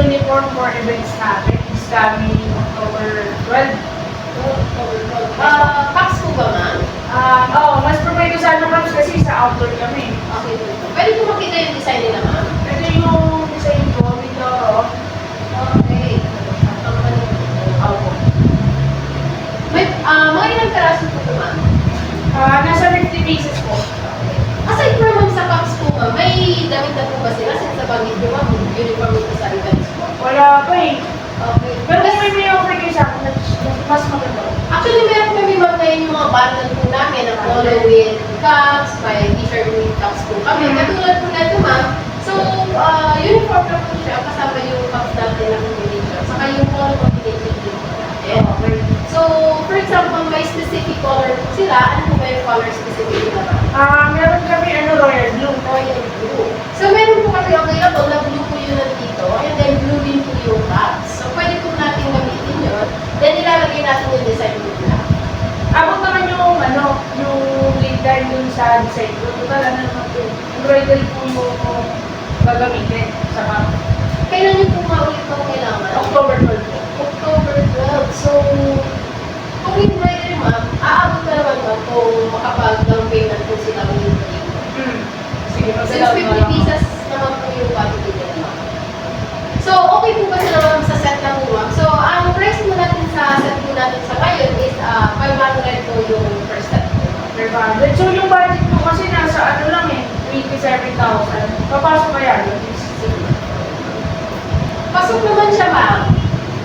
uniform for events natin is coming October 12. Packs po ba, ma'am? Mas prefer ko sana Caps kasi sa outdoor kami. Okay. Pwede po makita yung design nila, ma'am? Ito yung design ko, Mindoro. Okay. Opo. May, mga ilang karaso po ito, ma'am? Nasa 50 pieces po. Aside from ma'am sa packs po, ma'am, may damit na po ba sila? Since nabanggit nyo, ma'am, uniform ito sa events po. Wala pa eh. Okay. Pero kung may offer kayo sa akin, mas maganda. Actually, meron kami ma'am ngayon yung mga bundle po namin na polo with caps, may t-shirt with caps po kami. Katulad po na ito, ma'am. So, uniform na po siya kasama yung caps natin na combination. Saka yung polo combination din po natin. Okay. So, for example, may specific color po sila. Ano po ba yung color specific nila, ma'am? Meron kami royal blue. Royal blue. So, meron po kami available na blue po yun nandito. And then, blue din po yung caps. So, pwede po natin gamitin yun. Then, ilalagay natin yung design po nila. Abot naman yung yung lead time dun sa design ko. Total naman po. Embroidery po yung gagamitin sa map. Kailan niyo po maulit po kailangan? October 12 po. October 12. So, kung embroidery, ma'am, aabot ka naman, ma'am, kung makapag-down payment po sila ng embroidery. Sige, Since 50 pieces naman po yung quantity nila, ma'am. So, okay po ba sila, ma'am, sa set na po, ma'am? So, ang price po natin sa set po natin sa ngayon is 500 po yung first set po, ma'am. 500. So yung budget ko kasi nasa lang eh, 27,000. Papasok kaya yun? Pasok naman siya, ma'am.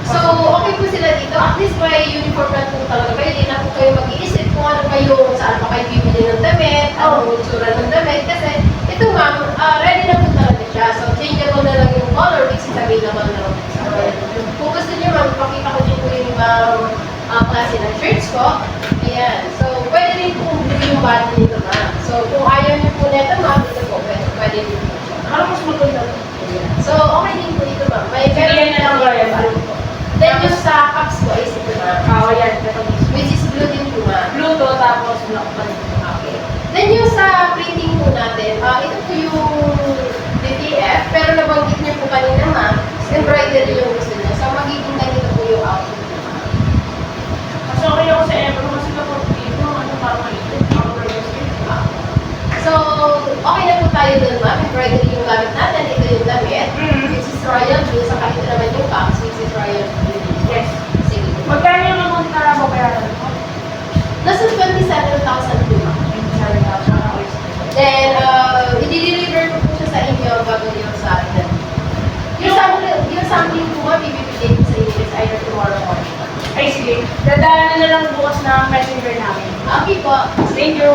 So, okay po sila dito. At least may uniform na po talaga kayo. Hindi na po kayo mag-iisip kung ano kayo, saan pa kayo bibili ng damit, anong itsura ng damit. Kasi ito, ma'am, ready na po talaga siya. So, changeable na lang yung color, which is available na lang sa akin. Kung gusto niyo, ma'am, pakita ko din po yung ibang klase ng shirts ko. Ayan. So, pwede rin po yung body nito, ma'am. So, kung ayaw niyo po nito, ma'am, ito po, pwede din po siya. Ano mas maganda? So, okay din po dito, ma'am. May Sige, yan na lang royal blue. Then, yung sa caps ko is ito, ma'am. Yan. Which is blue din po, ma'am. Blue to, tapos black pa rin. Okay. Then, yung sa printing po natin, ito po yung DTF, pero nabanggit niyo po kanina, ma'am, embroidery yung gusto niyo. So, magiging ganito po yung outfit niyo, ma'am. Mas okay ako sa Ebro kasi kapag dito, parang maliit. So, okay na po tayo dun, ma'am. Embroidery yung gamit natin. Ito yung damit, which is royal blue. Saka ito naman yung caps, which is royal blue. Yes. Sige. Magkano yung amount na mabayaran ko? Nasa 27,000 po, ma'am. Then, i-deliver ko po siya sa inyo bago yung sa atin. Yung sampling po, ma'am, ibibigay ko sa inyo is either tomorrow morning. Ay, sige. Dadaanan na lang bukas na messenger namin. Okay po. Thank you.